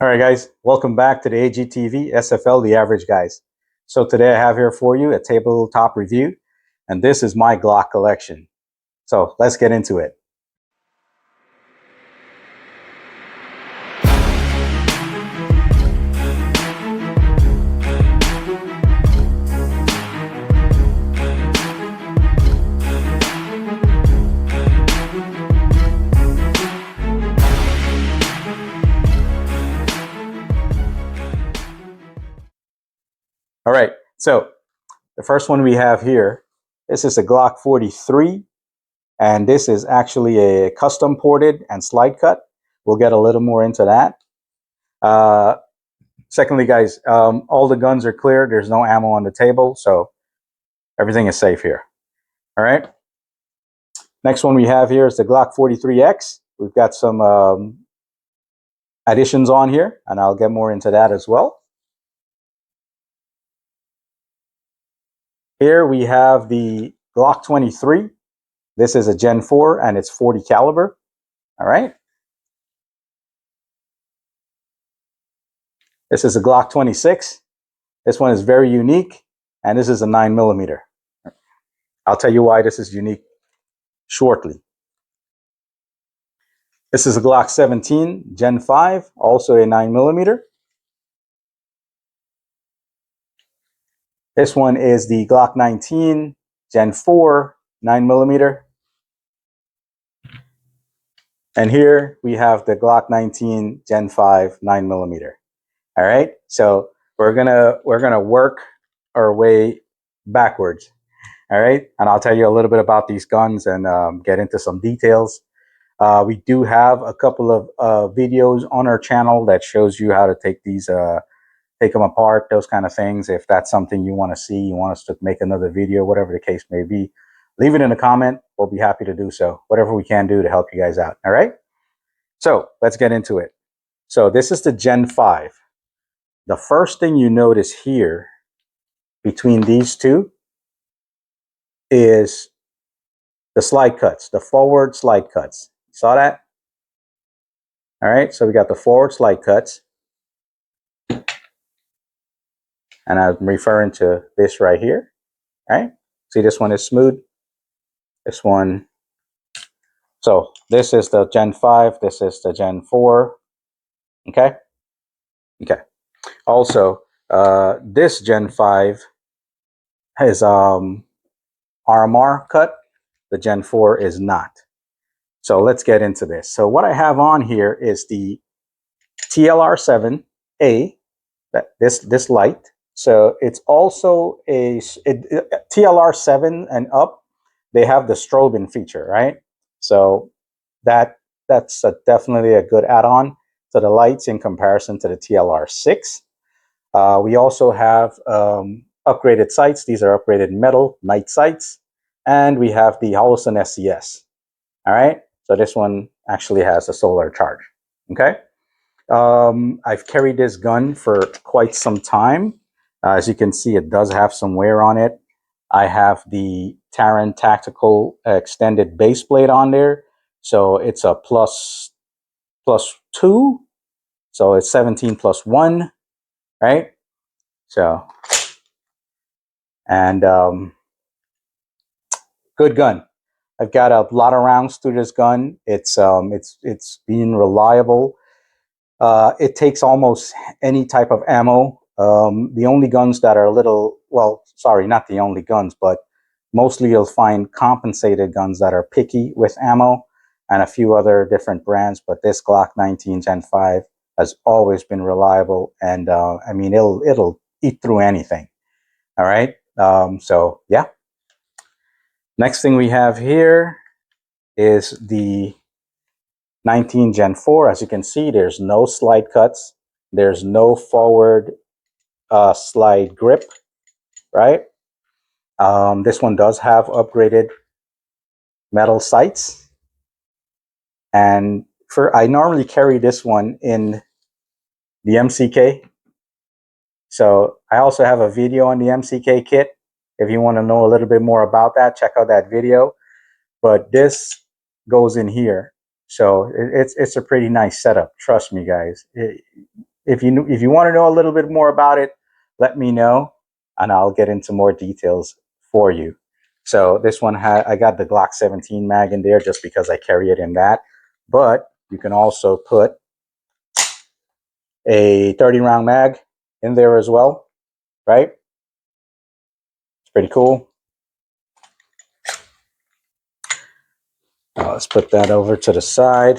All right, guys, welcome back to the AGTV SFL, The Average Guys. So today I have here for you a tabletop review, and this is my Glock collection. So let's get into it. All right, so the first one we have here, this is a Glock 43, and this is actually a custom ported and slide cut. We'll get a little more into that. Secondly, guys, all the guns are clear. There's no ammo on the table, so everything is safe here. All right. Next one we have here is the Glock 43X. We've got some additions on here, and I'll get more into that as well. Here we have the Glock 23. This is a Gen 4 and it's 40 caliber. All right. This is a Glock 26. This one is very unique, and this is a 9mm. I'll tell you why this is unique shortly. This is a Glock 17 Gen 5, also a 9mm. This one is the Glock 19 Gen 4 9mm. And here we have the Glock 19 Gen 5 9mm. All right, so we're gonna work our way backwards. All right, and I'll tell you a little bit about these guns and get into some details. We do have a couple of videos on our channel that shows you how to take these, take them apart, those kind of things. If that's something you want to see, you want us to make another video, whatever the case may be, leave it in a comment. We'll be happy to do so. Whatever we can do to help you guys out. All right. So let's get into it. So this is the Gen 5. The first thing you notice here between these two is the slide cuts, the forward slide cuts. Saw that? All right, so we got the forward slide cuts. And I'm referring to this right here. All right, see this one is smooth. This one. So this is the Gen 5. This is the Gen 4. Okay. Okay. Also, this Gen 5 is RMR cut. The Gen 4 is not. So let's get into this. So what I have on here is the TLR7A, this light. So it's also a TLR7 and up. They have the strobing feature, right? So that's definitely a good add-on to the lights in comparison to the TLR6. We also have upgraded sights. These are upgraded metal night sights. And we have the Holosun SCS. All right. So this one actually has a solar charge. Okay. I've carried this gun for quite some time. As you can see, it does have some wear on it. I have the Taran Tactical extended base plate on there. So it's a plus 2. So it's 17 plus 1, right? So, and good gun. I've got a lot of rounds through this gun. It's being reliable. It takes almost any type of ammo. The only guns that are a little, well, sorry, not the only guns, but mostly you'll find compensated guns that are picky with ammo and a few other different brands. But this Glock 19 Gen 5 has always been reliable, and I mean, it'll eat through anything. All right. So yeah. Next thing we have here is the 19 Gen 4. As you can see, there's no slide cuts. There's no forward slide grip, right? This one does have upgraded metal sights. And I normally carry this one in the MCK. So I also have a video on the MCK kit. If you want to know a little bit more about that, check out that video. But this goes in here. So it's a pretty nice setup. Trust me, guys. if you want to know a little bit more about it, let me know, and I'll get into more details for you. So this one I got the Glock 17 mag in there just because I carry it in that, but you can also put a 30 round mag in there as well, right? It's pretty cool. Let's put that over to the side.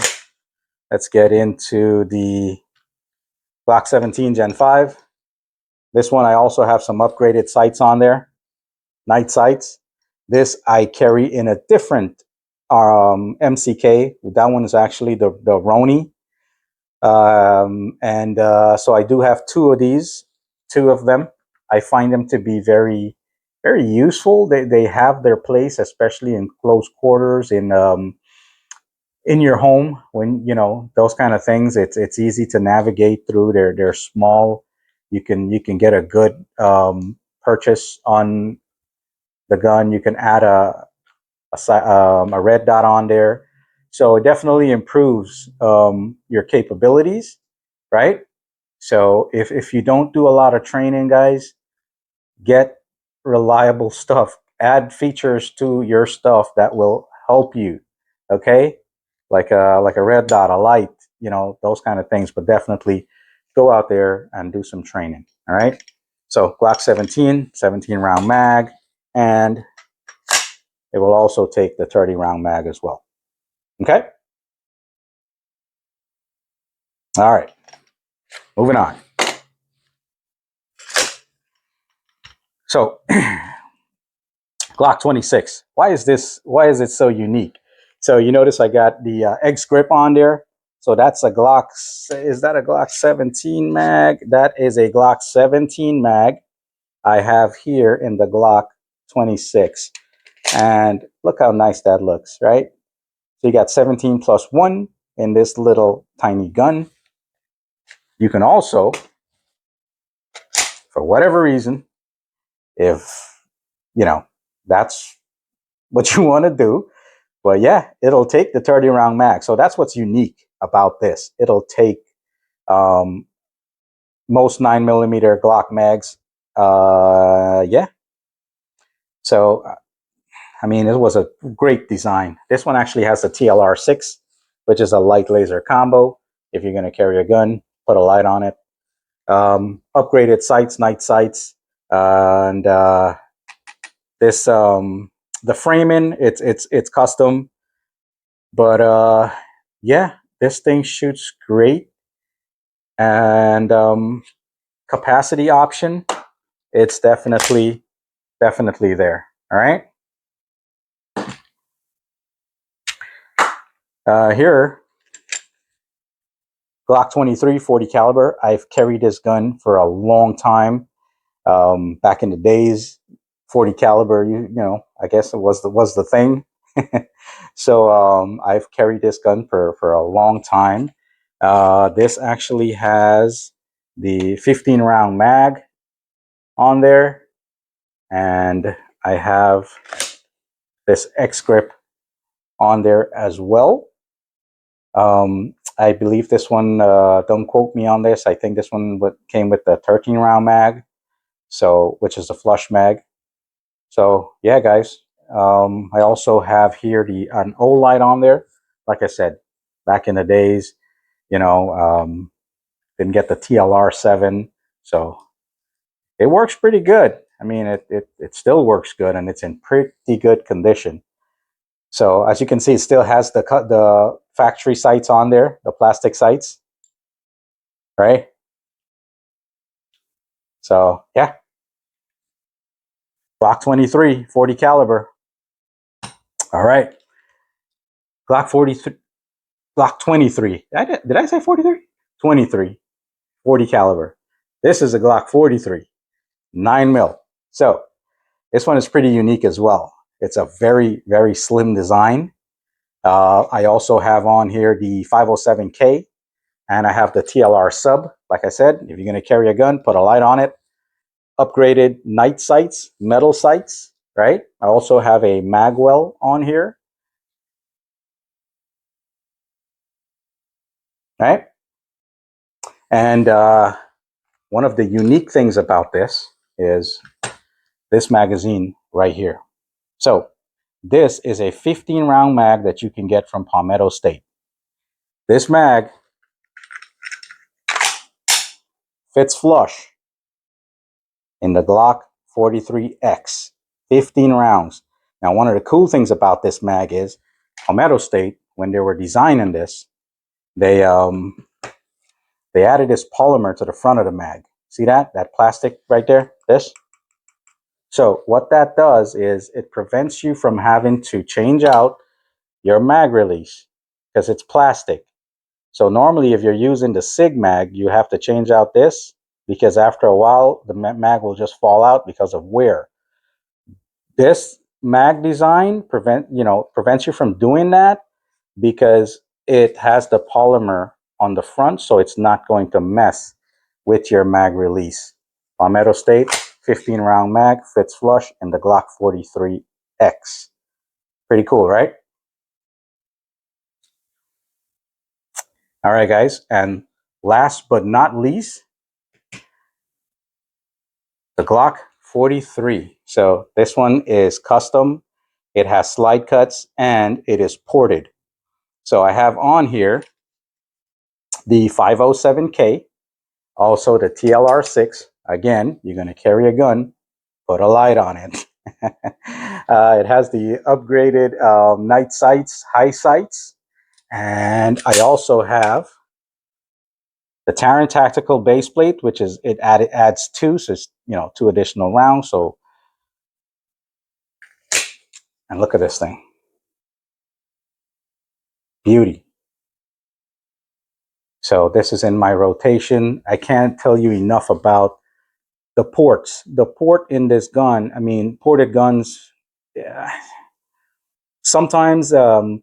Let's get into the Glock 17 Gen 5. This one I also have some upgraded sights on there, night sights. This I carry in a different MCK. That one is actually the Roni. So I do have two of them. I find them to be very, very useful. They have their place, especially in close quarters, in your home, when those kind of things. It's easy to navigate through. They're small. You can get a good purchase on the gun. You can add a red dot on there, so it definitely improves your capabilities, right? So if you don't do a lot of training, guys, get reliable stuff. Add features to your stuff that will help you. Okay, like a red dot, a light, those kind of things. But definitely go out there and do some training. All right. So Glock 17 round mag, and it will also take the 30 round mag as well. Okay. All right. Moving on. So Glock 26. Why is it so unique? So you notice I got the X grip on there. So that's a Glock. Is that a Glock 17 mag? That is a Glock 17 mag I have here in the Glock 26. And look how nice that looks, right? So you got 17 plus 1 in this little tiny gun. You can also, for whatever reason, if that's what you want to do, but yeah, it'll take the 30 round mag. So that's what's unique about this. It'll take um, most 9mm Glock mags. Yeah. So, I mean, it was a great design. This one actually has the TLR6, which is a light laser combo. If you're going to carry a gun, put a light on it. Upgraded sights, night sights. And this, the framing, it's custom. But yeah, this thing shoots great. And capacity option, it's definitely there. All right. Here, Glock 23 40 caliber. I've carried this gun for a long time. Back in the days, 40 caliber, I guess it was the thing. So I've carried this gun for a long time. This actually has the 15 round mag on there, and I have this X grip on there as well. I believe this one, don't quote me on this, I think this one came with the 13 round mag, so which is a flush mag. So yeah, guys, I also have here an O light on there. Like I said, back in the days, didn't get the TLR7, so it works pretty good. I mean, it still works good, and it's in pretty good condition. So as you can see, it still has the factory sights on there, the plastic sights, right? So yeah, Glock 23 40 caliber. All right, Glock 43, Glock 23. Did I say 43? 23 40 caliber. This is a Glock 43 9mm. So this one is pretty unique as well. It's a very, very slim design. I also have on here the 507K, and I have the TLR sub. Like I said, if you're going to carry a gun, put a light on it. Upgraded night sights, metal sights, right? I also have a magwell on here, right? And one of the unique things about this is this magazine right here. So this is a 15 round mag that you can get from Palmetto State. This mag fits flush in the Glock 43X, 15 rounds. Now, one of the cool things about this mag is Palmetto State, when they were designing this, they added this polymer to the front of the mag. See that? That plastic right there? This? So what that does is it prevents you from having to change out your mag release because it's plastic. So normally if you're using the SIG mag, you have to change out this because after a while, the mag will just fall out because of wear. This mag design prevents you from doing that because it has the polymer on the front, so it's not going to mess with your mag release. Palmetto State 15 round mag fits flush in the Glock 43X. Pretty cool, right? All right, guys. And last but not least, the Glock 43. So this one is custom. It has slide cuts and it is ported. So I have on here the 507K, also the TLR6. Again, you're going to carry a gun, put a light on it. It has the upgraded night sights, high sights. And I also have the Taran Tactical base plate, which is adds two, so it's, two additional rounds. So, and look at this thing, beauty. So this is in my rotation. I can't tell you enough about the ports. The port in this gun, I mean, ported guns. Yeah, sometimes, when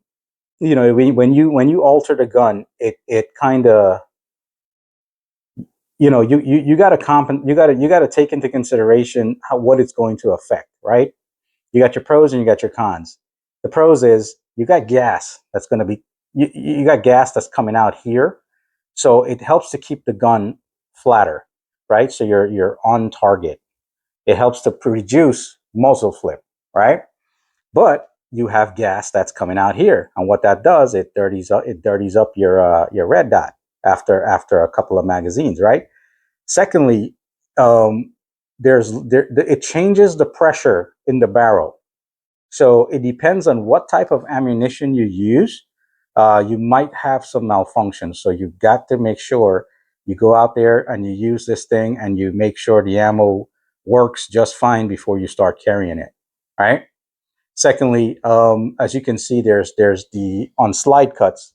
you alter the gun, it kind of, you got to you got to take into consideration what it's going to affect, right? You got your pros and you got your cons. The pros is you got gas that's going to be you got gas that's coming out here, so it helps to keep the gun flatter, right? So you're on target. It helps to reduce muzzle flip, right? But you have gas that's coming out here, and what that does, it dirties up your red dot after a couple of magazines, right? Secondly, it changes the pressure in the barrel. So it depends on what type of ammunition you use. You might have some malfunction. So you got to make sure you go out there and you use this thing and you make sure the ammo works just fine before you start carrying it. Right. Secondly, as you can see, there's the on slide cuts,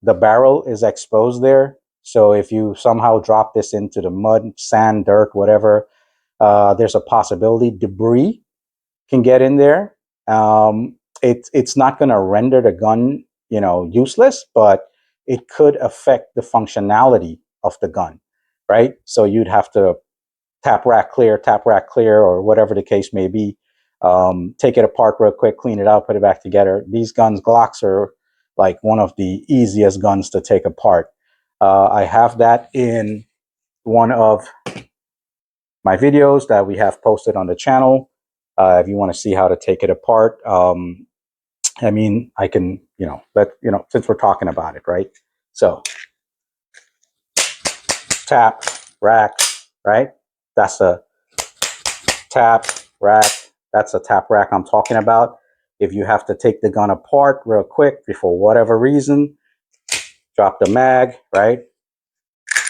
the barrel is exposed there. So if you somehow drop this into the mud, sand, dirt, whatever, there's a possibility debris can get in there. It's not going to render the gun, useless, but it could affect the functionality of the gun, right? So you'd have to tap rack clear, or whatever the case may be. Take it apart real quick, clean it out, put it back together. These guns, Glocks, are like one of the easiest guns to take apart. I have that in one of my videos that we have posted on the channel. If you want to see how to take it apart, I mean, I can, since we're talking about it, right? So tap, rack, right? That's a tap, rack. That's a tap rack I'm talking about. If you have to take the gun apart real quick for whatever reason, drop the mag, right?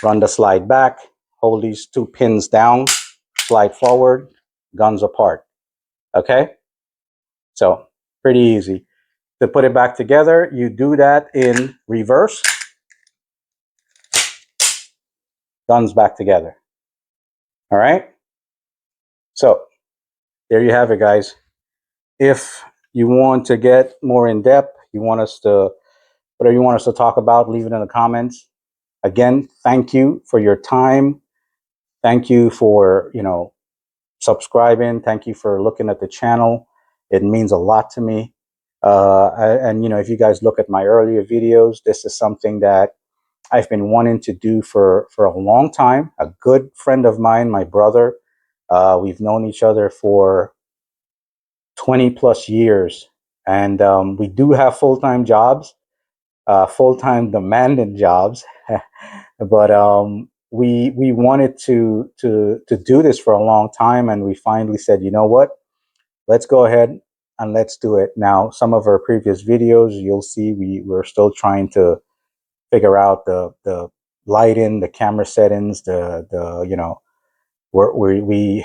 Run the slide back, hold these two pins down, slide forward, guns apart. Okay? So pretty easy. To put it back together, you do that in reverse, guns back together. All right? So there you have it, guys. If you want to get more in depth, whatever you want us to talk about, leave it in the comments. Again, thank you for your time. Thank you for, subscribing. Thank you for looking at the channel. It means a lot to me. And if you guys look at my earlier videos, this is something that I've been wanting to do for a long time. A good friend of mine, my brother, we've known each other for 20 plus years, and we do have full-time jobs, full-time demanding jobs. But we wanted to do this for a long time, and we finally said, you know what, let's go ahead and let's do it. Now, some of our previous videos, you'll see we're still trying to figure out the lighting, the camera settings, the you know, we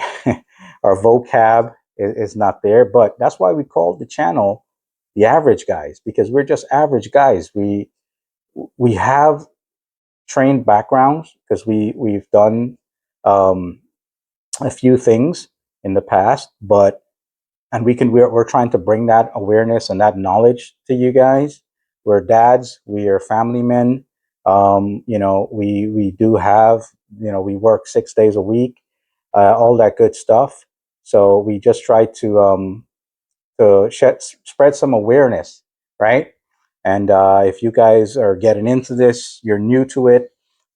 our vocab is not there, but that's why we called the channel The Average Guys, because we're just average guys. We have trained backgrounds because we've done um, a few things in the past, but and we're trying to bring that awareness and that knowledge to you guys. We're dads, we are family men. You know, we do have, you know, we work 6 days a week, all that good stuff. So we just try to spread some awareness, right? And if you guys are getting into this, you're new to it.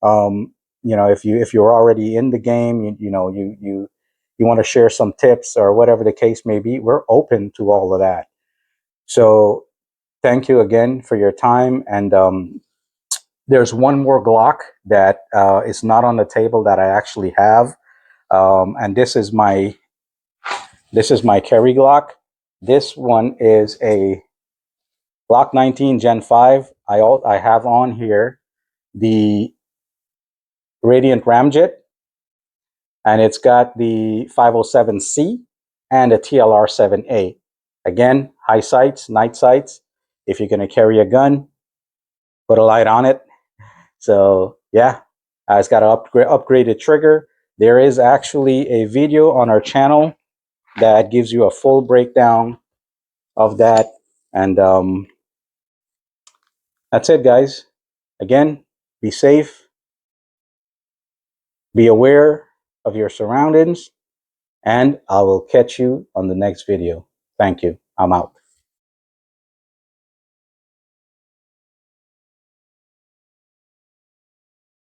Um, you know, if you're already in the game, you want to share some tips or whatever the case may be, we're open to all of that. So thank you again for your time. And there's one more Glock that is not on the table that I actually have, and this is my carry Glock. This one is a Glock 19 Gen 5. I have on here the Radiant Ramjet, and it's got the 507C and a TLR 7A. Again, high sights, night sights. If you're going to carry a gun, put a light on it. So yeah, it's got an upgraded trigger. There is actually a video on our channel that gives you a full breakdown of that. And that's it, guys. Again, be safe, be aware of your surroundings, and I will catch you on the next video. Thank you. I'm out.